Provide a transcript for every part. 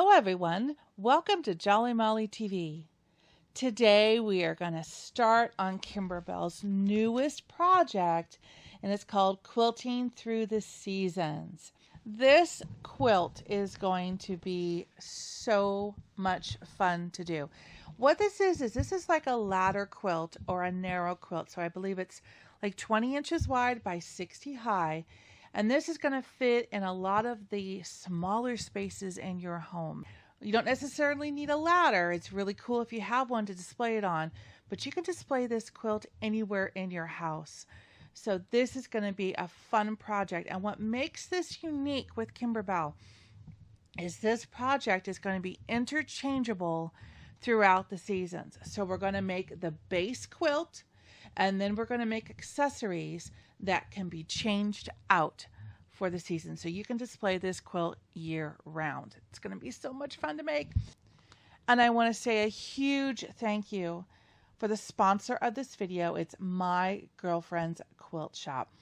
Hello everyone, welcome to Jolly Molly TV. Today we are going to start on Kimberbell's newest project, and it's called Quilting Through the Seasons. This quilt is going to be so much fun to do. What this is like a ladder quilt or a narrow quilt. So I believe it's like 20 inches wide by 60 high. And this is going to fit in a lot of the smaller spaces in your home. You don't necessarily need a ladder. It's really cool if you have one to display it on, but you can display this quilt anywhere in your house. So this is going to be a fun project. And what makes this unique with Kimberbell is this project is going to be interchangeable throughout the seasons. So we're going to make the base quilt, and then we're going to make accessories that can be changed out for the season. So you can display this quilt year round. It's going to be so much fun to make. And I want to say a huge thank you for the sponsor of this video. It's My Girlfriend's Quilt Shop.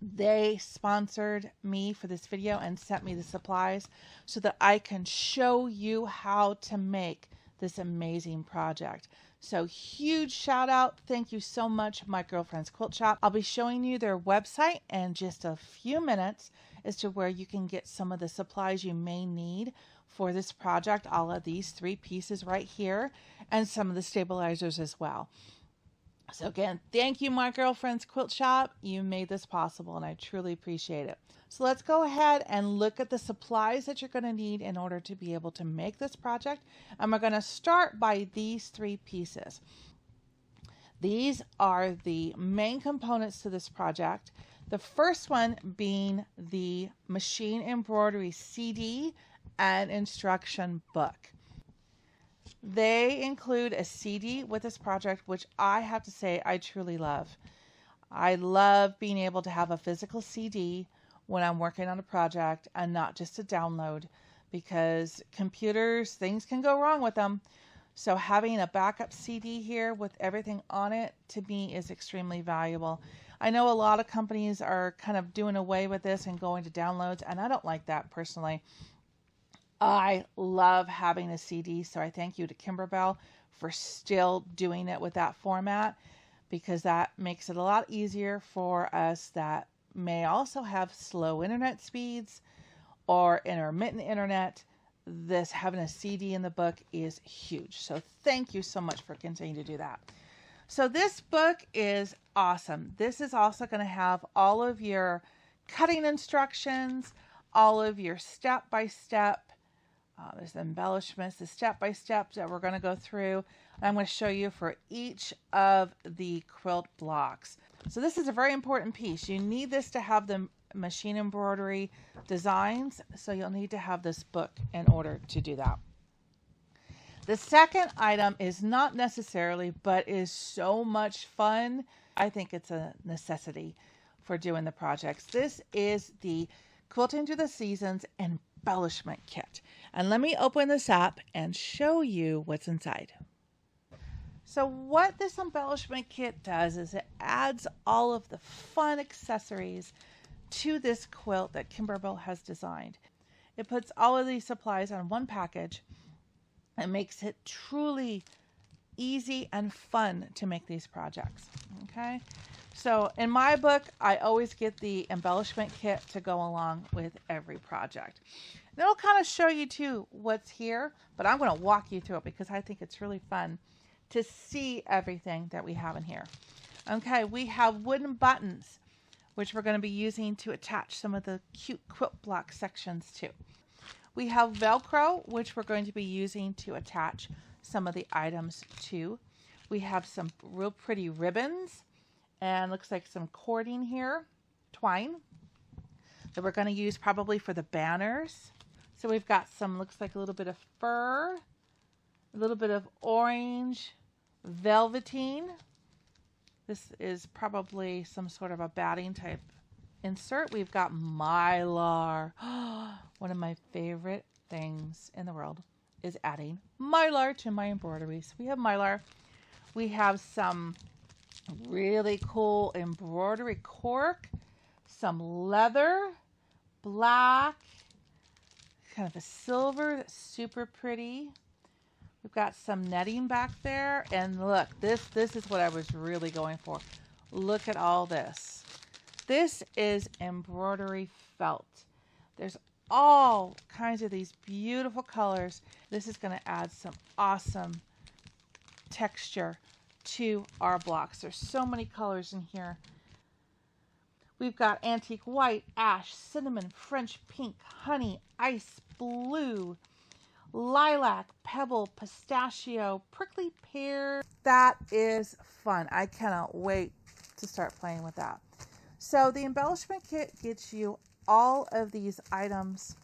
They sponsored me for this video and sent me the supplies so that I can show you how to make this amazing project. So huge shout out. Thank you so much, My Girlfriend's Quilt Shop. I'll be showing you their website in just a few minutes as to where you can get some of the supplies you may need for this project. All of these 3 pieces right here and some of the stabilizers as well. So again, thank you, My Girlfriend's Quilt Shop. You made this possible and I truly appreciate it. So let's go ahead and look at the supplies that you're going to need in order to be able to make this project. And we're going to start by these 3 pieces. These are the main components to this project. The first one being the machine embroidery CD and instruction book. They include a CD with this project, which I have to say I truly love. I love being able to have a physical CD when I'm working on a project and not just a download, because computers, things can go wrong with them. So having a backup CD here with everything on it, to me, is extremely valuable. I know a lot of companies are kind of doing away with this and going to downloads, and I don't like that personally. I love having a CD, so I thank you to Kimberbell for still doing it with that format, because that makes it a lot easier for us that may also have slow internet speeds or intermittent internet. This having a CD in the book is huge. So thank you so much for continuing to do that. So this book is awesome. This is also going to have all of your cutting instructions, all of your step-by-step. There's the embellishments, the step-by-steps that we're going to go through. I'm going to show you for each of the quilt blocks. So this is a very important piece. You need this to have the machine embroidery designs, so you'll need to have this book in order to do that. The second item is not necessarily, but is so much fun. I think it's a necessity for doing the projects. This is the Quilting Through the Seasons embellishment kit. And let me open this up and show you what's inside. So what this embellishment kit does is it adds all of the fun accessories to this quilt that Kimberbell has designed. It puts all of these supplies on one package and makes it truly easy and fun to make these projects. Okay, so in my book, I always get the embellishment kit to go along with every project. And it'll kind of show you too what's here, but I'm going to walk you through it because I think it's really fun to see everything that we have in here. Okay, we have wooden buttons, which we're going to be using to attach some of the cute quilt block sections to. We have Velcro, which we're going to be using to attach some of the items to. We have some real pretty ribbons, and looks like some cording here, twine, that we're going to use probably for the banners. So we've got some, looks like a little bit of fur, a little bit of orange velveteen. This is probably some sort of a batting type insert. We've got Mylar. One of my favorite things in the world is adding Mylar to my embroideries. We have Mylar. We have some really cool embroidery cork, some leather, black, kind of a silver that's super pretty. We've got some netting back there. And look, this is what I was really going for. Look at all this. This is embroidery felt. There's all kinds of these beautiful colors. This is going to add some awesome texture to our blocks. There's so many colors in here. We've got antique white, ash, cinnamon, French pink, honey, ice blue, lilac, pebble, pistachio, prickly pear. That is fun. I cannot wait to start playing with that. So the embellishment kit gets you all of these items,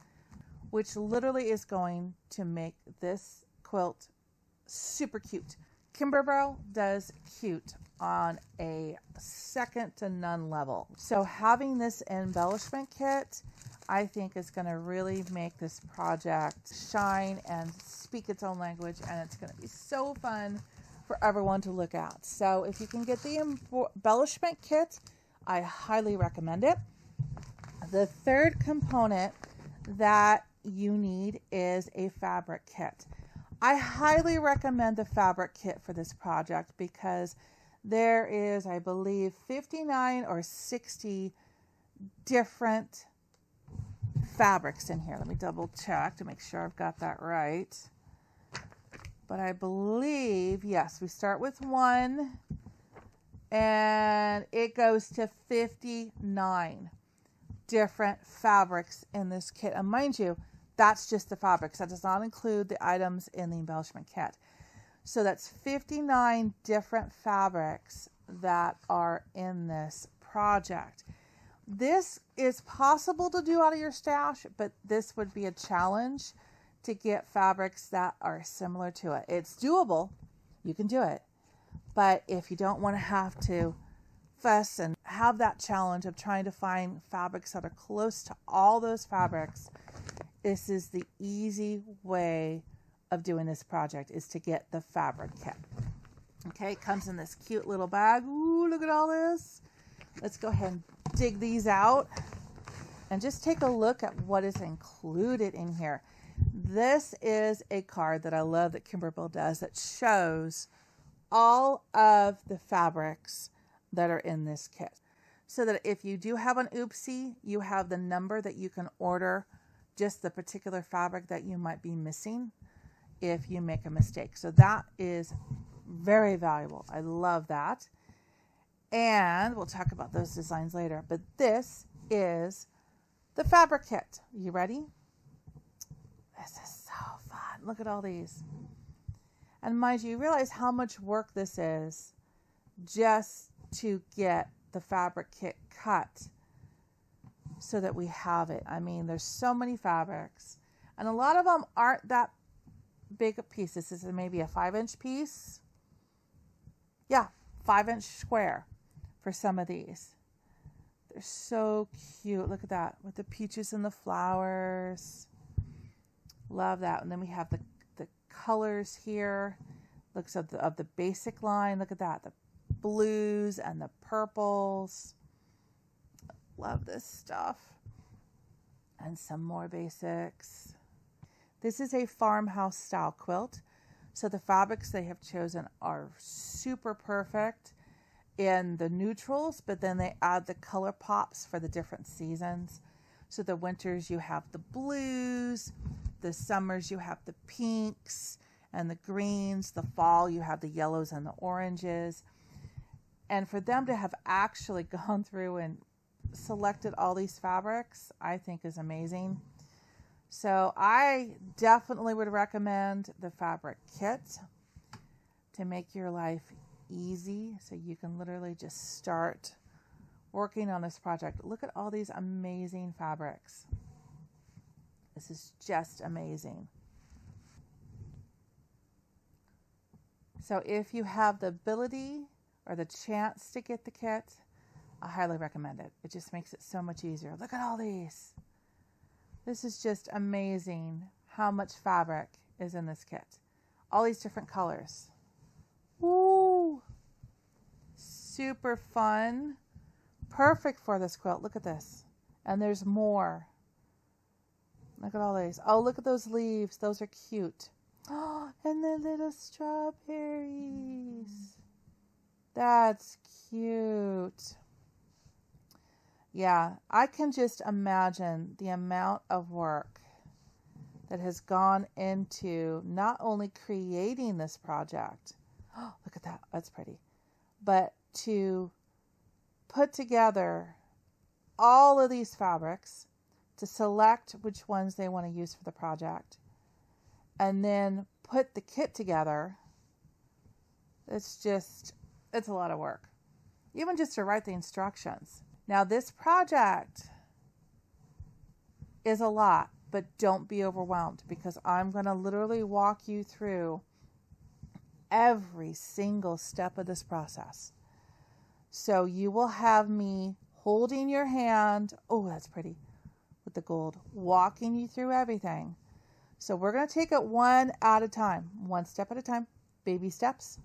which literally is going to make this quilt super cute. Kimberbell does cute on a second to none level. So having this embellishment kit, I think, is going to really make this project shine and speak its own language, and it's going to be so fun for everyone to look at. So if you can get the embellishment kit, I highly recommend it. The third component that you need is a fabric kit. I highly recommend the fabric kit for this project because there is, I believe, 59 or 60 different fabrics in here. Let me double check to make sure I've got that right. But I believe, yes, we start with 1 and it goes to 59 different fabrics in this kit. And mind you, that's just the fabrics. That does not include the items in the embellishment kit. So that's 59 different fabrics that are in this project. This is possible to do out of your stash, but this would be a challenge to get fabrics that are similar to it. It's doable. You can do it. But if you don't want to have to fuss and have that challenge of trying to find fabrics that are close to all those fabrics, this is the easy way of doing this project, is to get the fabric kit. Okay, it comes in this cute little bag. Ooh, look at all this. Let's go ahead and dig these out and just take a look at what is included in here. This is a card that I love that Kimberbell does that shows all of the fabrics that are in this kit, so that if you do have an oopsie, you have the number that you can order just the particular fabric that you might be missing if you make a mistake. So that is very valuable. I love that. And we'll talk about those designs later. But this is the fabric kit. You ready? This is so fun. Look at all these. And mind you, realize how much work this is just to get the fabric kit cut so that we have it. I mean, there's so many fabrics, and a lot of them aren't that big a piece. This is maybe a 5-inch piece. Yeah, 5-inch square for some of these. They're so cute. Look at that with the peaches and the flowers. Love that. And then we have the colors here. Looks of the basic line. Look at that. The blues and the purples. Love this stuff. And some more basics. This is a farmhouse style quilt. So the fabrics they have chosen are super perfect in the neutrals, but then they add the color pops for the different seasons. So the winters you have the blues, the summers you have the pinks and the greens, the fall you have the yellows and the oranges. And for them to have actually gone through and selected all these fabrics, I think is amazing. So I definitely would recommend the fabric kit to make your life easy, so you can literally just start working on this project. Look at all these amazing fabrics. This is just amazing. So if you have the ability or the chance to get the kit, I highly recommend it. It just makes it so much easier. Look at all these. This is just amazing how much fabric is in this kit. All these different colors. Woo! Super fun. Perfect for this quilt. Look at this. And there's more. Look at all these. Oh, look at those leaves. Those are cute. Oh, and the little strawberries. That's cute. Yeah, I can just imagine the amount of work that has gone into not only creating this project. Oh, look at that. That's pretty. But to put together all of these fabrics, to select which ones they want to use for the project, and then put the kit together. It's a lot of work. Even just to write the instructions. Now this project is a lot, but don't be overwhelmed, because I'm going to literally walk you through every single step of this process. So you will have me holding your hand. Oh, that's pretty. With the gold, walking you through everything. So we're going to take it one at a time, one step at a time, baby steps.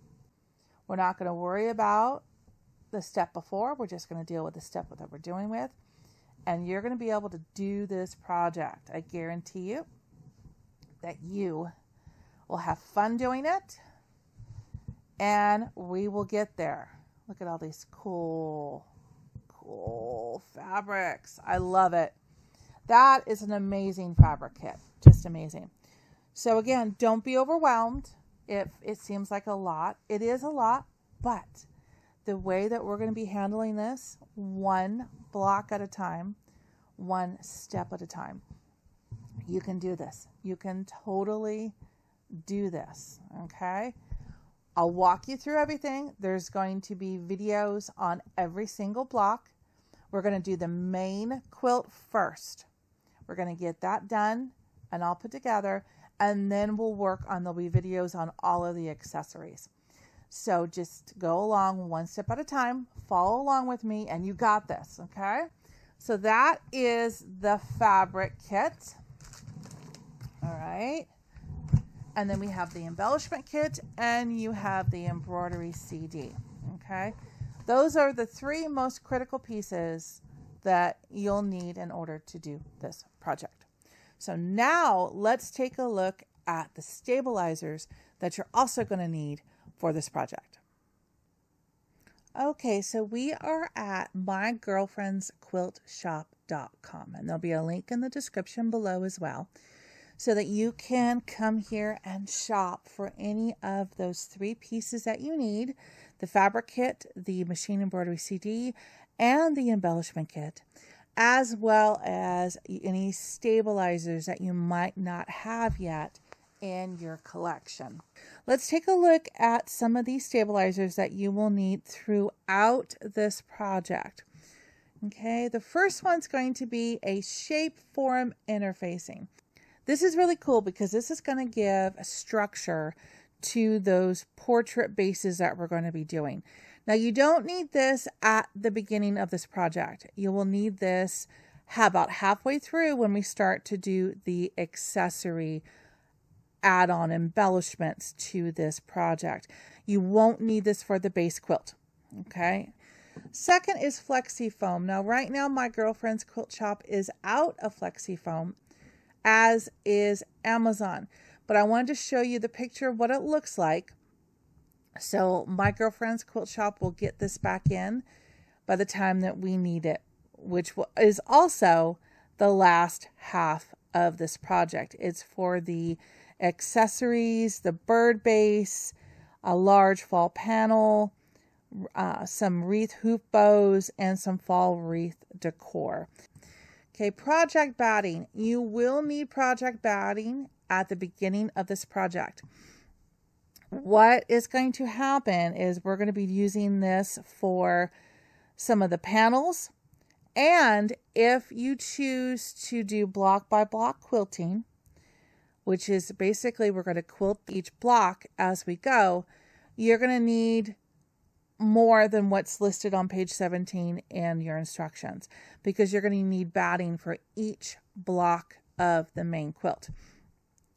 We're not going to worry about the step before. We're just going to deal with the step that we're doing with. And you're going to be able to do this project. I guarantee you that you will have fun doing it, and we will get there. Look at all these cool fabrics. I love it. That is an amazing fabric kit. Just amazing. So again, don't be overwhelmed if it seems like a lot. It is a lot, but the way that we're going to be handling this, one block at a time, one step at a time. You can do this. You can totally do this. Okay? I'll walk you through everything. There's going to be videos on every single block. We're going to do the main quilt first. We're going to get that done and all put together, and then we'll work on, there'll be videos on all of the accessories. So just go along one step at a time, follow along with me, and you got this, okay? So that is the fabric kit. All right. And then we have the embellishment kit, and you have the embroidery CD, okay? Those are the three most critical pieces that you'll need in order to do this project. So now let's take a look at the stabilizers that you're also going to need for this project. Okay, so we are at mygirlfriendsquiltshop.com, and there'll be a link in the description below as well, so that you can come here and shop for any of those three pieces that you need: the fabric kit, the machine embroidery CD, and the embellishment kit, as well as any stabilizers that you might not have yet in your collection. Let's take a look at some of these stabilizers that you will need throughout this project. Okay, the first one's going to be a shape form interfacing. This is really cool because this is going to give a structure to those portrait bases that we're going to be doing. Now, you don't need this at the beginning of this project. You will need this about halfway through when we start to do the accessory add-on embellishments to this project. You won't need this for the base quilt, okay? Second is Flexi Foam. Now, right now, My Girlfriend's Quilt Shop is out of Flexi Foam, as is Amazon. But I wanted to show you the picture of what it looks like. So My Girlfriend's Quilt Shop will get this back in by the time that we need it, which is also the last half of this project. It's for the accessories, the bird base, a large fall panel, some wreath hoop bows, and some fall wreath decor. Okay, project batting. You will need project batting at the beginning of this project. What is going to happen is we're going to be using this for some of the panels, and if you choose to do block by block quilting, which is basically we're going to quilt each block as we go, you're going to need more than what's listed on page 17 in your instructions, because you're going to need batting for each block of the main quilt.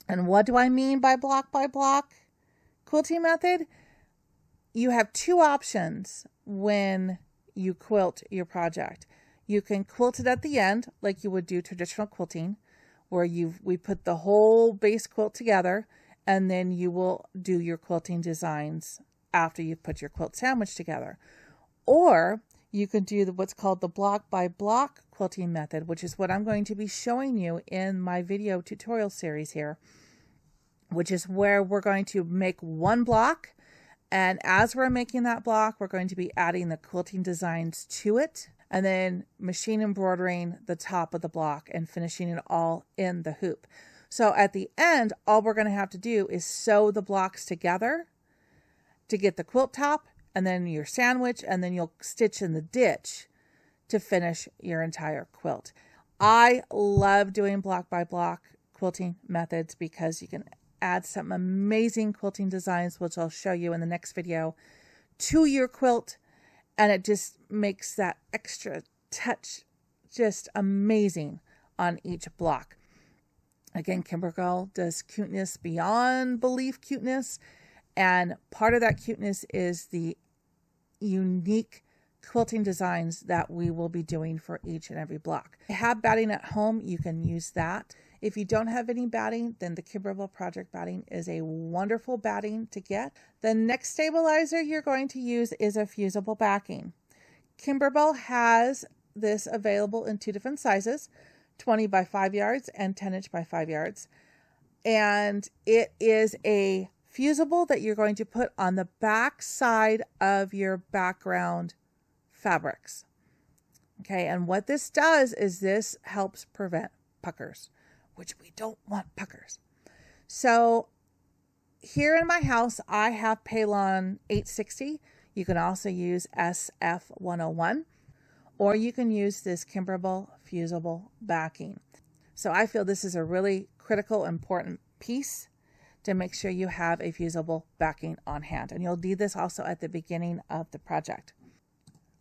And what do I mean by block quilting method? You have two options when you quilt your project. You can quilt it at the end like you would do traditional quilting, where we put the whole base quilt together, and then you will do your quilting designs after you've put your quilt sandwich together. Or you can do what's called the block by block quilting method, which is what I'm going to be showing you in my video tutorial series here, which is where we're going to make one block. And as we're making that block, we're going to be adding the quilting designs to it, and then machine embroidering the top of the block and finishing it all in the hoop. So at the end, all we're going to have to do is sew the blocks together to get the quilt top, and then your sandwich, and then you'll stitch in the ditch to finish your entire quilt. I love doing block by block quilting methods because you can add some amazing quilting designs, which I'll show you in the next video, to your quilt, and it just makes that extra touch just amazing on each block. Again, Kimberbell does cuteness beyond belief cuteness, and part of that cuteness is the unique quilting designs that we will be doing for each and every block. If you have batting at home, you can use that. If you don't have any batting, then the Kimberbell Project batting is a wonderful batting to get. The next stabilizer you're going to use is a fusible backing. Kimberbell has this available in 2 different sizes, 20 by 5 yards and 10 inch by 5 yards. And it is a fusible that you're going to put on the back side of your background fabrics. Okay, and what this does is this helps prevent puckers, which we don't want puckers. So here in my house, I have Paylon 860. You can also use SF 101, or you can use this Kimberbell fusible backing. So I feel this is a really critical, important piece to make sure you have a fusible backing on hand. And you'll need this also at the beginning of the project.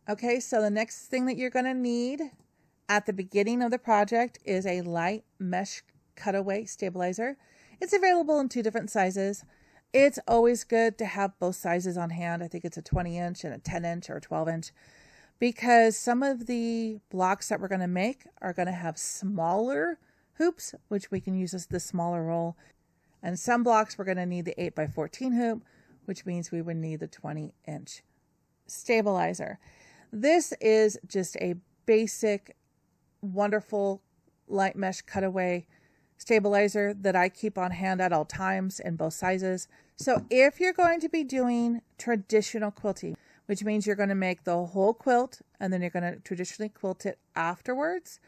Okay, so the next thing that you're going to need at the beginning of the project is a light mesh cutaway stabilizer. It's available in 2 different sizes. It's always good to have both sizes on hand. I think it's a 20 inch and a 10 inch or a 12 inch, because some of the blocks that we're going to make are going to have smaller hoops, which we can use as the smaller roll. And some blocks we're going to need the 8 by 14 hoop, which means we would need the 20 inch stabilizer. This is just a basic, wonderful light mesh cutaway stabilizer that I keep on hand at all times in both sizes. So if you're going to be doing traditional quilting, which means you're going to make the whole quilt and then you're going to traditionally quilt it afterwards,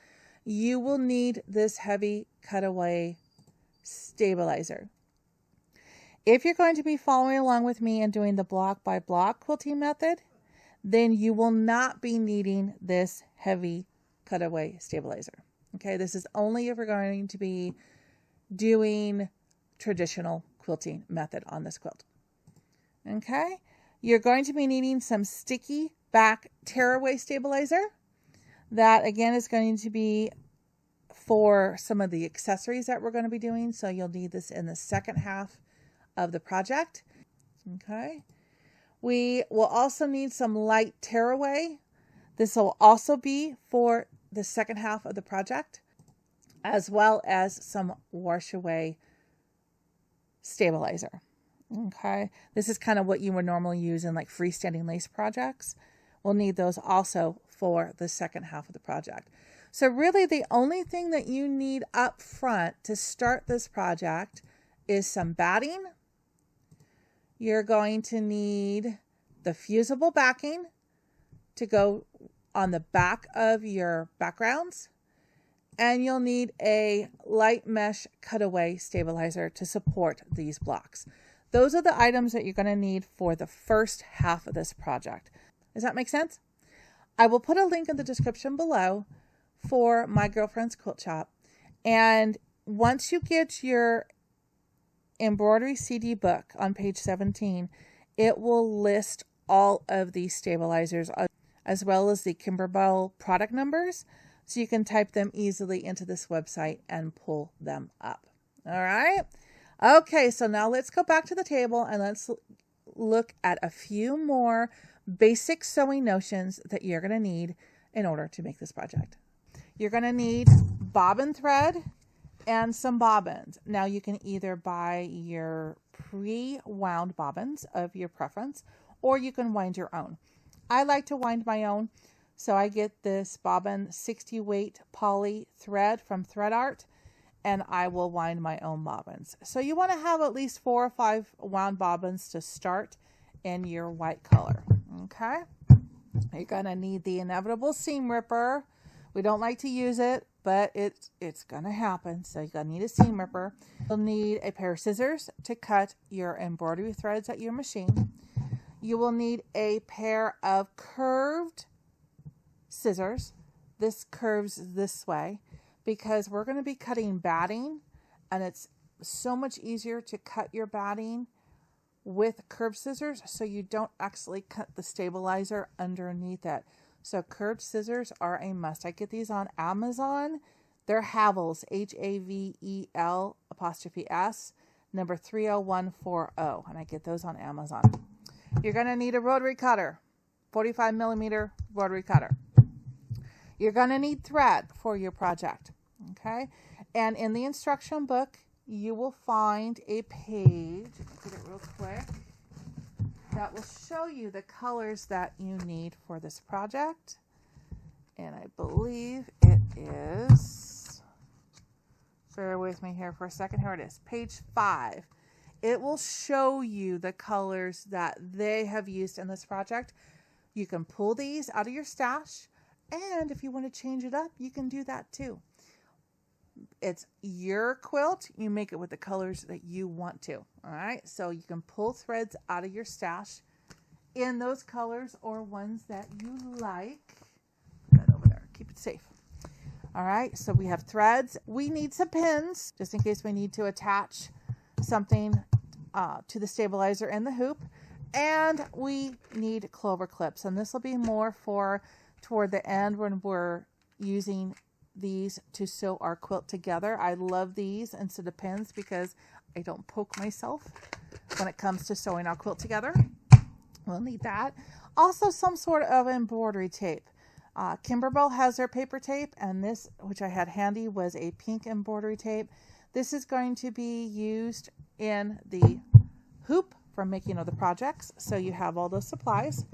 you will need this heavy cutaway stabilizer. If you're going to be following along with me and doing the block by block quilting method, then you will not be needing this heavy cutaway stabilizer. Okay, this is only if we're going to be doing traditional quilting method on this quilt. Okay, you're going to be needing some sticky back tearaway stabilizer. That again is going to be for some of the accessories that we're going to be doing. So you'll need this in the second half of the project. Okay. We will also need some light tearaway. This will also be for the second half of the project, as well as some wash away stabilizer. Okay. This is kind of what you would normally use in like freestanding lace projects. We'll need those also for the second half of the project. So really the only thing that you need up front to start this project is some batting. You're going to need the fusible backing to go on the back of your backgrounds. And you'll need a light mesh cutaway stabilizer to support these blocks. Those are the items that you're going to need for the first half of this project. Does that make sense? I will put a link in the description below for my girlfriend's quilt shop. And once you get your embroidery CD book on page 17, it will list all of these stabilizers as well as the Kimberbell product numbers, so you can type them easily into this website and pull them up. All right. Okay, so now let's go back to the table and let's look at a few more basic sewing notions that you're going to need in order to make this project. You're going to need bobbin thread and some bobbins. Now you can either buy your pre-wound bobbins of your preference, or you can wind your own. I like to wind my own, so I get this bobbin 60 weight poly thread from Thread Art, and I will wind my own bobbins. So you want to have at least 4 or 5 wound bobbins to start in your white color. Okay, you're gonna need the inevitable seam ripper. We don't like to use it, but it's gonna happen, so you're gonna need a seam ripper. You'll need a pair of scissors to cut your embroidery threads at your machine. You will need a pair of curved scissors. This curves this way because we're going to be cutting batting, and it's so much easier to cut your batting with curved scissors so you don't actually cut the stabilizer underneath it. So curved scissors are a must. I get these on Amazon. They're Havels, Havel''S, number 30140, and I get those on Amazon. You're going to need a rotary cutter, 45 millimeter rotary cutter. You're going to need thread for your project, okay? And in the instruction book, you will find a page, get it real quick, that will show you the colors that you need for this project. And I believe it is, bear with me here for a second, here it is, page 5. It will show you the colors that they have used in this project. You can pull these out of your stash, and if you want to change it up, you can do that too. It's your quilt. You make it with the colors that you want to. All right, so you can pull threads out of your stash in those colors or ones that you like. Put that over there. Keep it safe. All right, so we have threads. We need some pins just in case we need to attach something to the stabilizer and the hoop. And we need clover clips, and this will be more for toward the end when we're using these to sew our quilt together. I love these instead of pins because I don't poke myself when it comes to sewing our quilt together. We'll need that. Also some sort of embroidery tape. Kimberbell has their paper tape, and this, which I had handy, was a pink embroidery tape. This is going to be used in the hoop for making other projects, so you have all those supplies.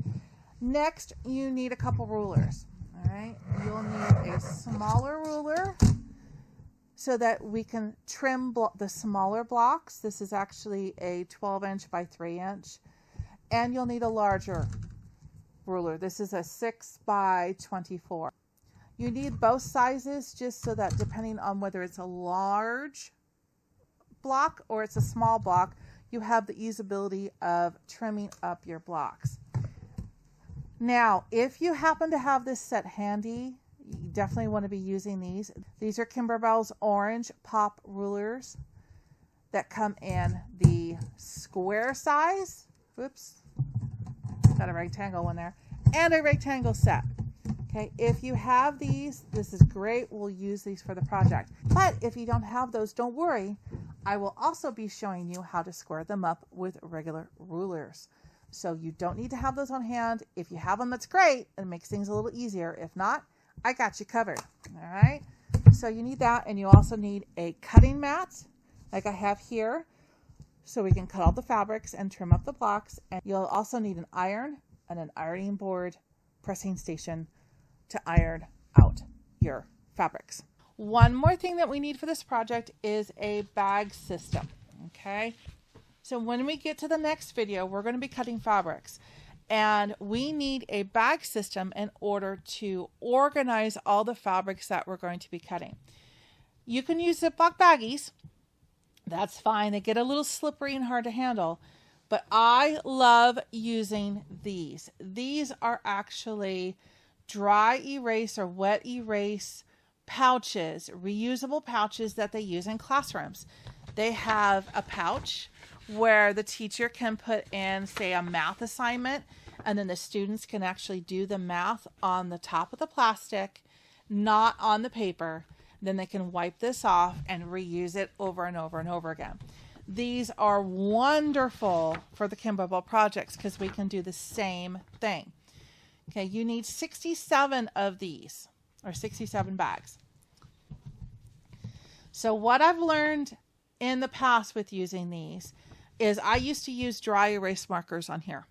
Next, you need a couple rulers. All right, you'll need a smaller ruler so that we can trim the smaller blocks. This is actually a 12-inch by 3-inch, and you'll need a larger ruler. This is a 6 by 24. You need both sizes just so that depending on whether it's a large block or it's a small block, you have the easeability of trimming up your blocks. Now, if you happen to have this set handy, you definitely want to be using these. These are Kimberbell's orange pop rulers that come in the square size. Whoops, got a rectangle one there, and a rectangle set. Okay, if you have these, this is great. We'll use these for the project. But if you don't have those, don't worry. I will also be showing you how to square them up with regular rulers. So you don't need to have those on hand. If you have them, that's great. It makes things a little easier. If not, I got you covered. All right. So you need that, and you also need a cutting mat like I have here so we can cut all the fabrics and trim up the blocks. And you'll also need an iron and an ironing board pressing station to iron out your fabrics. One more thing that we need for this project is a bag system. Okay. So when we get to the next video, we're going to be cutting fabrics, and we need a bag system in order to organize all the fabrics that we're going to be cutting. You can use Ziploc baggies. That's fine. They get a little slippery and hard to handle, but I love using these. These are actually dry erase or wet erase pouches, reusable pouches that they use in classrooms. They have a pouch where the teacher can put in, say, a math assignment, and then the students can actually do the math on the top of the plastic, not on the paper. Then they can wipe this off and reuse it over and over and over again. These are wonderful for the Kimberbell projects because we can do the same thing. Okay, you need 67 of these, or 67 bags. So what I've learned in the past with using these is I used to use dry erase markers on here.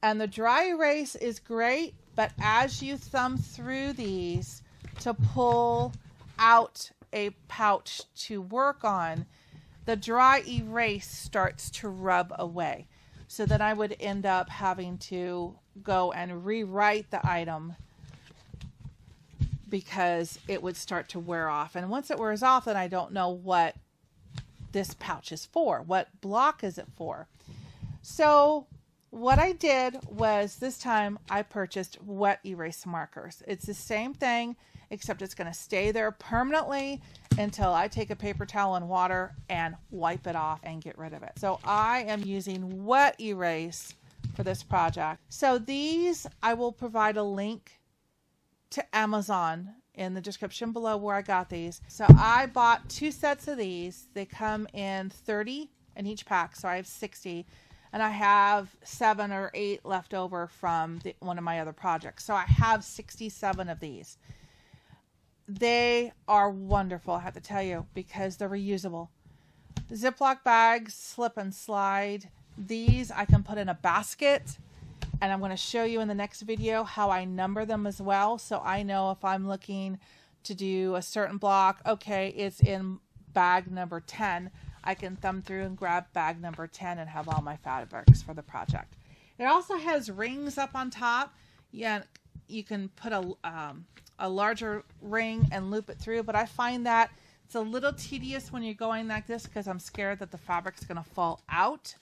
And the dry erase is great, but as you thumb through these to pull out a pouch to work on, the dry erase starts to rub away. So then I would end up having to go and rewrite the item because it would start to wear off. And once it wears off, then I don't know what this pouch is for. What block is it for? So what I did was this time I purchased wet erase markers. It's the same thing, except it's going to stay there permanently until I take a paper towel and water and wipe it off and get rid of it. So I am using wet erase for this project. So these, I will provide a link to Amazon in the description below where I got these. So I bought 2 sets of these. They come in 30 in each pack, so I have 60. And I have 7 or 8 left over from one of my other projects. So I have 67 of these. They are wonderful, I have to tell you, because they're reusable. Ziploc bags, slip and slide. These I can put in a basket. And I'm going to show you in the next video how I number them as well. So I know if I'm looking to do a certain block, okay, it's in bag number 10. I can thumb through and grab bag number 10 and have all my fabrics for the project. It also has rings up on top. Yeah, you can put a larger ring and loop it through, but I find that it's a little tedious when you're going like this because I'm scared that the fabric's going to fall out.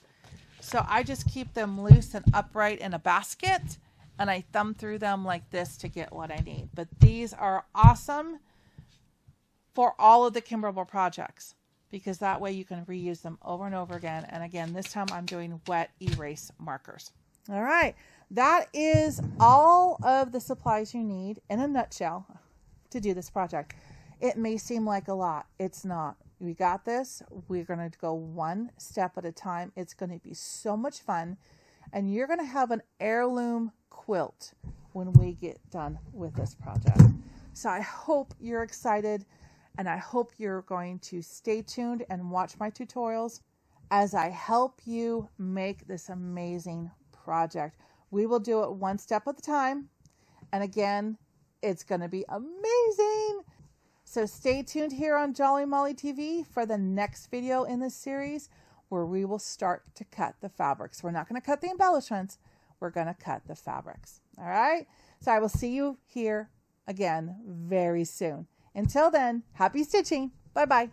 So I just keep them loose and upright in a basket, and I thumb through them like this to get what I need. But these are awesome for all of the Kimberbell projects, because that way you can reuse them over and over again. And again, this time I'm doing wet erase markers. All right, that is all of the supplies you need in a nutshell to do this project. It may seem like a lot. It's not. We got this. We're going to go one step at a time. It's going to be so much fun. And you're going to have an heirloom quilt when we get done with this project. So I hope you're excited, and I hope you're going to stay tuned and watch my tutorials as I help you make this amazing project. We will do it one step at a time. And again, it's going to be amazing. So stay tuned here on Jolly Molly TV for the next video in this series where we will start to cut the fabrics. We're not going to cut the embellishments. We're going to cut the fabrics. All right. So I will see you here again very soon. Until then, happy stitching. Bye-bye.